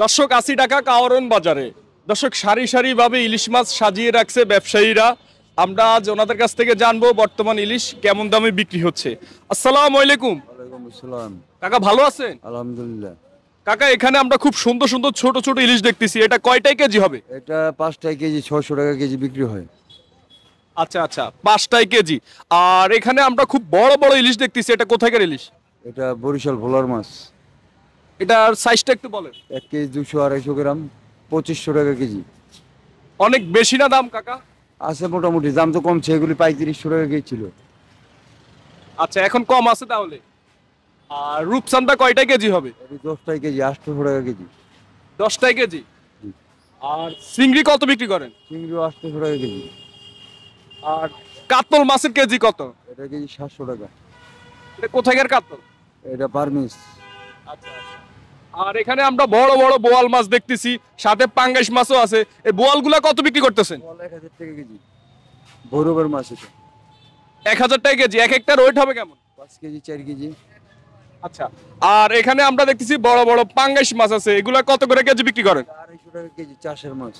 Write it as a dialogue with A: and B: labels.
A: দর্শক ৮০ টাকা কাওরন বাজারে। দর্শক সারি সারি ভাবে ইলিশ মাছ সাজিয়ে রাখছে ব্যবসায়ীরা। আমরা আজ ওনাদের কাছ থেকে জানবো বর্তমান ইলিশ কেমন দামে বিক্রি হচ্ছে। আসসালামু আলাইকুম।
B: ওয়ালাইকুম আসসালাম।
A: কাকা ভালো আছেন?
B: আলহামদুলিল্লাহ।
A: কাকা এখানে আমরা খুব সুন্দর সুন্দর ছোট ছোট ইলিশ দেখতেছি, এটা কয়টাই কেজি হবে?
B: এটা 5 কেজি 600 টাকা কেজি বিক্রি হয়।
A: আচ্ছা আচ্ছা, 5টাই কেজি। আর এখানে আমরা খুব বড় বড় ইলিশ দেখতেছি, এটা কোথাকার ইলিশ?
B: এটা বরিশাল ভোলার মাছ।
A: এটার সাইজটা একটু বলেন।
B: 1 কেজি 200-250 গ্রাম, 2500 টাকা কেজি।
A: অনেক বেশি না দাম কাকা?
B: আছে মোটামুটি, দাম তো কমছে, এগুলি 3500 টাকা কেজি ছিল।
A: আচ্ছা এখন কম আছে তাহলে। আর রূপচাঁদা কয়টা কেজি হবে?
B: এটি 10 কেজি 800 টাকা কেজি।
A: 10টাই কেজি।
B: জি।
A: আর চিংড়ি কত বিক্রি করেন?
B: চিংড়িও 800 টাকা কেজি।
A: আর কাতল মাছের কেজি কত?
B: এটা কেজি 700 টাকা।
A: এটা কোথাকার কাতল?
B: এটা পারমিস।
A: আচ্ছা আচ্ছা। আর এখানে আমরা বড় বড় বোয়াল মাছ দেখতেছি, সাথে পাঙ্গাস মাছও আছে। এই বোয়ালগুলা কত বিক্রি করতেছেন?
B: 1000 টাকা কেজি। ভৈরবের মাছ এটা।
A: 1000 টাকা কেজি। এক একটা ওয়েট হবে কেমন?
B: 5 কেজি 4 কেজি।
A: আচ্ছা। আর এখানে আমরা দেখতেছি বড় বড় পাঙ্গাস মাছ আছে, এগুলা কত করে কেজি বিক্রি করেন?
B: 250 টাকা কেজি চাষের মাছ।